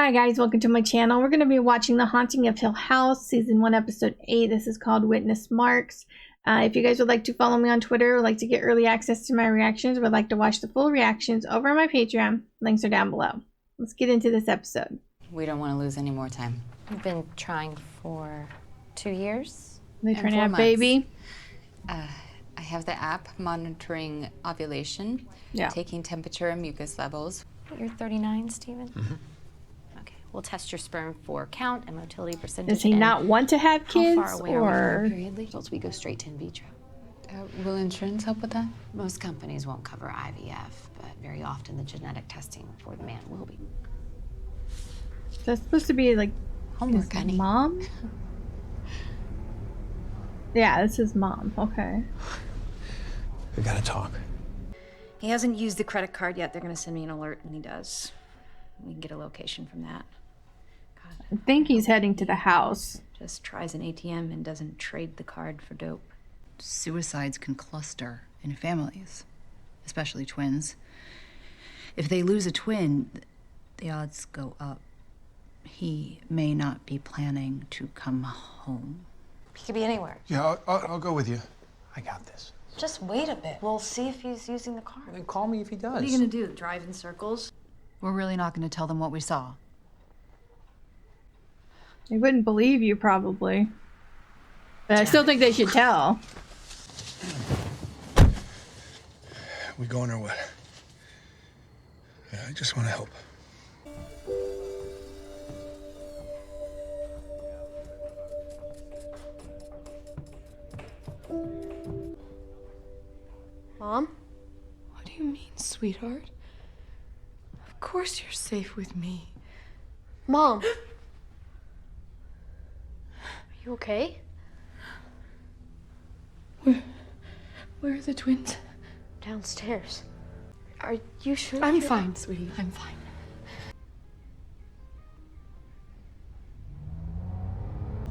Hi guys, welcome to my channel. We're going to be watching The Haunting of Hill House, Season 1, Episode 8. This is called Witness Marks. If you guys would like to follow me on Twitter, would like to get early access to my reactions, or would like to watch the full reactions over on my Patreon, links are down below. Let's get into this episode. We don't want to lose any more time. We've been trying for 2 years. They trying to 4 have months. baby? I have the app monitoring ovulation, taking temperature and mucus levels. You're 39, Steven? Mm-hmm. Okay, we'll test your sperm for count and motility percentage. Does he not want to have kids? How far away are we or from period results? We go straight to in vitro. Will insurance help with that? Most companies won't cover IVF, but very often the genetic testing for the man will be. That's supposed to be like Homework, his honey. mom? Yeah, this is mom. Okay. We gotta talk. He hasn't used the credit card yet. They're gonna send me an alert when he does. We can get a location from that. God, I think he's heading to the house. just tries an ATM and doesn't trade the card for dope. Suicides can cluster in families, especially twins. If they lose a twin, the odds go up. He may not be planning to come home. He could be anywhere. Yeah, I'll go with you. I got this. Just wait a bit. We'll see if he's using the car. Well, then call me if he does. What are you gonna do? Drive in circles? We're really not going to tell them what we saw. They wouldn't believe you, probably. But I still think they should tell. We going or what? Yeah, I just want to help. Mom? What do you mean, sweetheart? Of course you're safe with me. Mom? Are you okay? Where are the twins? Downstairs. Are you sure? I'm fine, sweetie. I'm fine.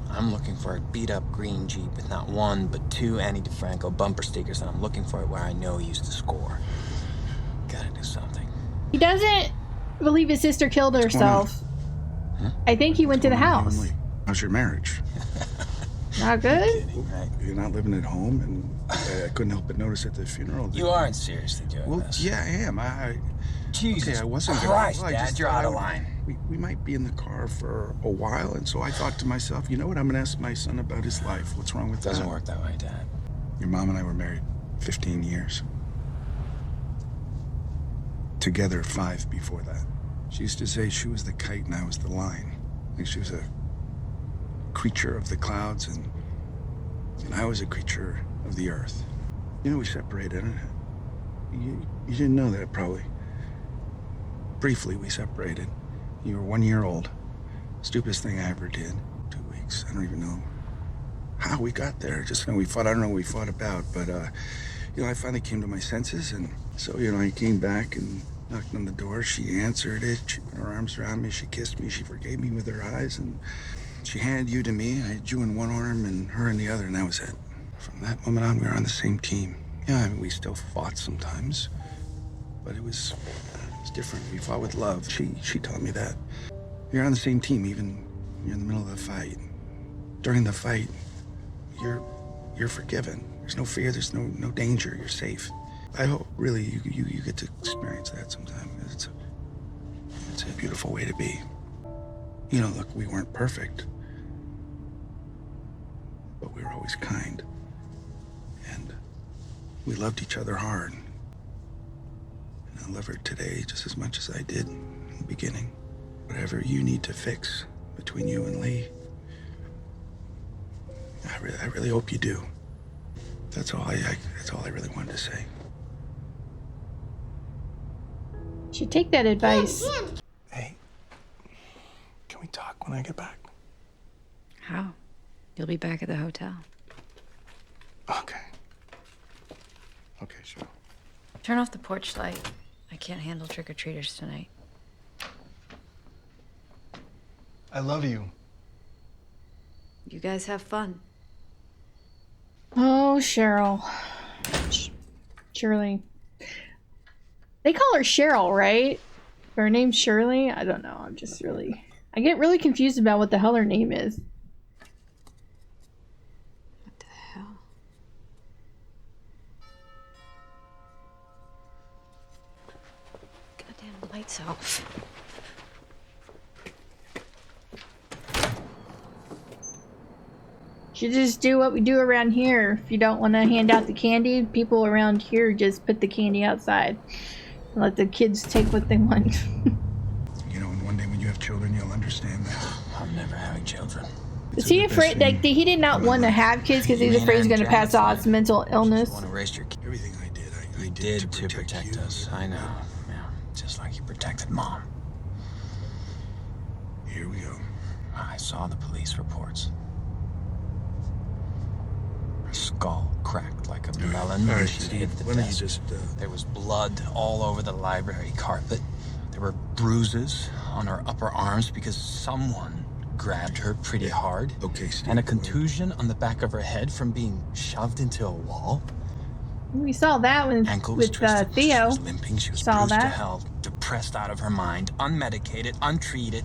I'm looking for a beat-up green Jeep with not one, but two Annie DeFranco bumper stickers, and I'm looking for it where I know he used to score. Gotta do something. He doesn't believe his sister killed herself. I think he went to the house. How's your marriage? Not good? Kidding, right? You're not living at home, and I couldn't help but notice at the funeral. You aren't seriously doing Well, this. yeah, I am. Jesus Okay, I wasn't gonna- Christ, well, I Dad, just you're thought out of I would- line. We might be in the car for a while, and so I thought to myself, you know what? I'm gonna ask my son about his life. What's wrong with that? Doesn't work that way, Dad. Your mom and I were married 15 years. Together 5 before that. She used to say she was the kite and I was the line. Like she was a creature of the clouds and I was a creature of the earth. You know, we separated. You didn't know that, probably. Briefly, we separated. You were 1 year old. Stupidest thing I ever did. 2 weeks. I don't even know how we got there. Just know we fought. I don't know what we fought about, but you know, I finally came to my senses, and so you know, I came back and knocked on the door. She answered it. She put her arms around me. She kissed me. She forgave me with her eyes, and she handed you to me. I had you in one arm and her in the other, and that was it. From that moment on, we were on the same team. Yeah, I mean, we still fought sometimes, but it was different. We fought with love. She taught me that. You're on the same team, even when you're in the middle of the fight. During the fight, you're forgiven. There's no fear. There's no danger. You're safe. I hope really you get to experience that sometime. It's a beautiful way to be. You know, look, we weren't perfect, but we were always kind, and we loved each other hard. And I love her today just as much as I did in the beginning. Whatever you need to fix between you and Lee, I really hope you do. That's all I really wanted to say. Should take that advice. Hey, can we talk when I get back? How? You'll be back at the hotel. Okay. Okay, sure. Turn off the porch light. I can't handle trick-or-treaters tonight. I love you. You guys have fun. Oh, Cheryl. Shirley. They call her Cheryl, right? Her name's Shirley? I don't know. I'm just really... I get really confused about what the hell her name is. What the hell? Goddamn lights off. Should just do what we do around here. If you don't want to hand out the candy, people around here just put the candy outside and let the kids take what they want. You know, and one day when you have children, you'll understand that. I'm never having children. Is he afraid? Like, he did not want to have kids because he's afraid he's going to pass off mental illness. Want to raise your kid. Everything I did, I did to protect us. I know. Yeah, just like you protected Mom. Here we go. I saw the police reports. Her skull cracked like a melon. All right, She Steve, hit the why don't you desk. just, There was blood all over the library carpet. There were bruises on her upper arms because someone grabbed her pretty hard. Okay, Steve. And a contusion on the back of her head from being shoved into a wall. We saw that when, Ankle was with twisted. Theo. She was limping. She was Saw bruised to that. hell, depressed out of her mind, unmedicated, untreated,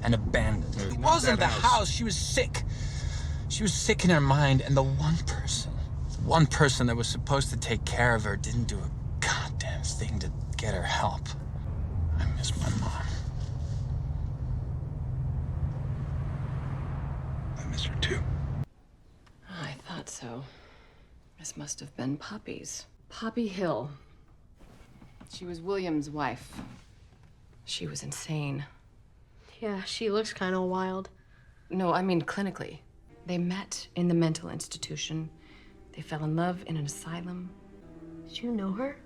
and abandoned. It not wasn't that the house. house. She was sick. She was sick in her mind, and the one person that was supposed to take care of her didn't do a goddamn thing to get her help. I miss my mom. I miss her too. I thought so. This must have been Poppy's. Poppy Hill. She was William's wife. She was insane. Yeah, she looks kind of wild. No, I mean clinically. They met in the mental institution. They fell in love in an asylum. Did you know her?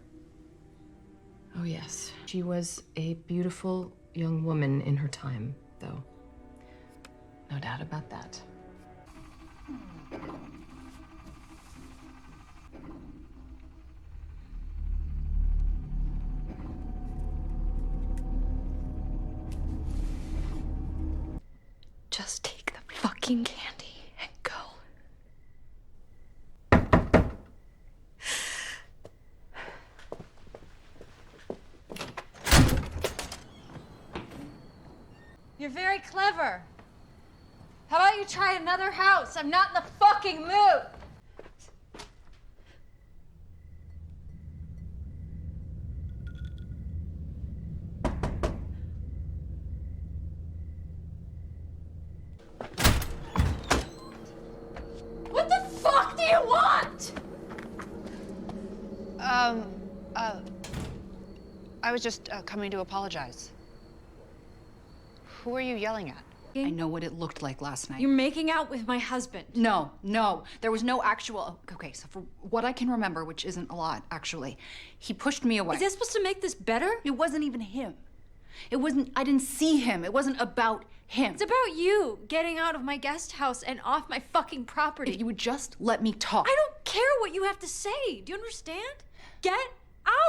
Oh, yes. She was a beautiful young woman in her time, though. No doubt about that. Just take the fucking candy and go. You're very clever. How about you try another house? I'm not in the fucking mood. What the fuck do you want? I was just coming to apologize. Who are you yelling at? I know what it looked like last night. You're making out with my husband. No. There was no actual... Okay, so for what I can remember, which isn't a lot, actually, he pushed me away. Is that supposed to make this better? It wasn't even him. It wasn't... I didn't see him. It wasn't about him. It's about you getting out of my guest house and off my fucking property. If you would just let me talk. I don't care what you have to say. Do you understand? Get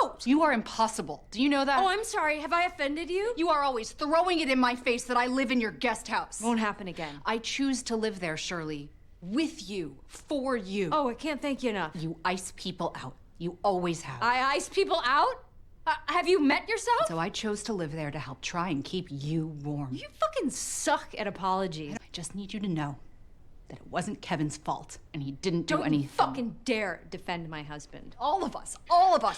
out! You are impossible. Do you know that? Oh, I'm sorry. Have I offended you? You are always throwing it in my face that I live in your guest house. Won't happen again. I choose to live there, Shirley. With you. For you. Oh, I can't thank you enough. You ice people out. You always have. I ice people out? Have you met yourself? So I chose to live there to help try and keep you warm. You fucking suck at apologies. I just need you to know that it wasn't Kevin's fault and he didn't do Don't anything. you fucking dare defend my husband. All of us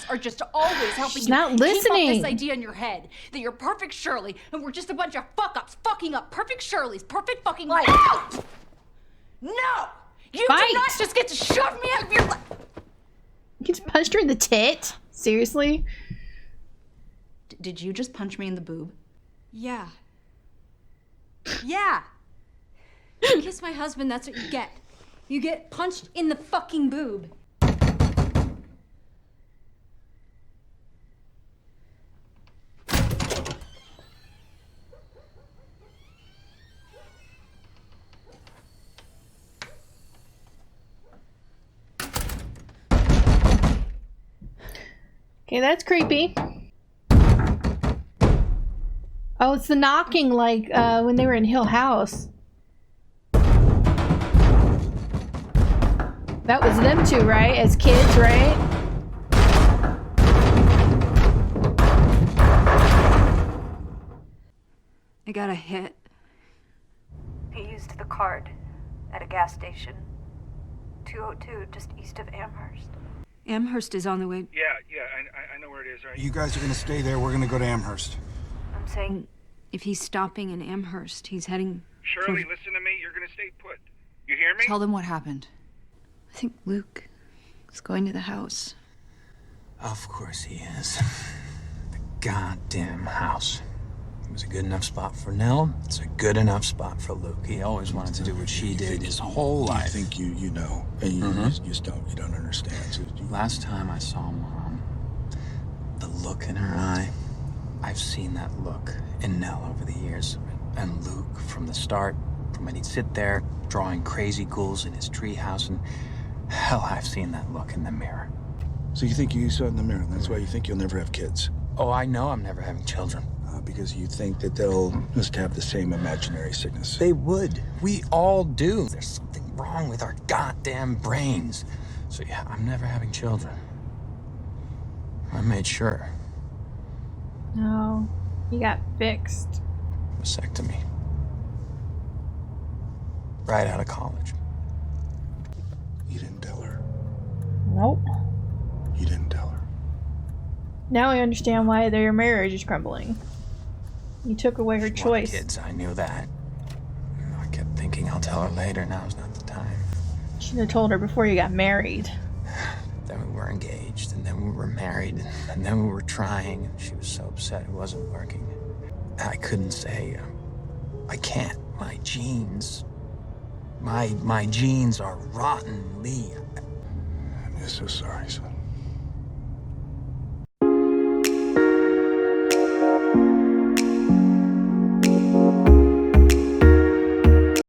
are just always helping She's you not keep listening. up this idea in your head that you're perfect Shirley and we're just a bunch of fuck-ups fucking up perfect Shirley's perfect fucking life. No! You Fight. do not just get to shove me out of your life! You just punched her in the tit? Seriously? Did you just punch me in the boob? Yeah. Yeah. You kiss my husband, that's what you get. You get punched in the fucking boob. Okay, that's creepy. Oh, it's the knocking like when they were in Hill House. That was them two, right? As kids, right? I got a hit. He used the card at a gas station. 202, just east of Amherst. Amherst is on the way. Yeah, I know where it is, right? You guys are gonna stay there. We're gonna go to Amherst. I'm saying If he's stopping in Amherst, he's heading... Shirley, listen to me. You're gonna stay put. You hear me? Tell them what happened. I think Luke is going to the house. Of course he is. The goddamn house. It was a good enough spot for Nell. It's a good enough spot for Luke. He always wanted to do what she did his whole life. You think you know, and you just don't understand. So Last time I saw Mom, the look in her eye, I've seen that look in Nell over the years. And Luke from the start, from when he'd sit there drawing crazy ghouls in his treehouse, and hell, I've seen that look in the mirror. So you think you saw it in the mirror, and that's why you think you'll never have kids? Oh, I know I'm never having children. Because you think that they'll just have the same imaginary sickness. They would. We all do. There's something wrong with our goddamn brains. So yeah, I'm never having children. I made sure. No, he got fixed. Vasectomy. Right out of college. You didn't tell her. Nope. You didn't tell her. Now I understand why their marriage is crumbling. You took away her choice. Kids, I knew that. I kept thinking I'll tell her later. Now's not the time. Should have told her before you got married. Then we were engaged, and then we were married, and then we were trying, and she was so upset it wasn't working. I couldn't say, I can't. My genes, my genes are rotten, Lee. I'm just so sorry, son.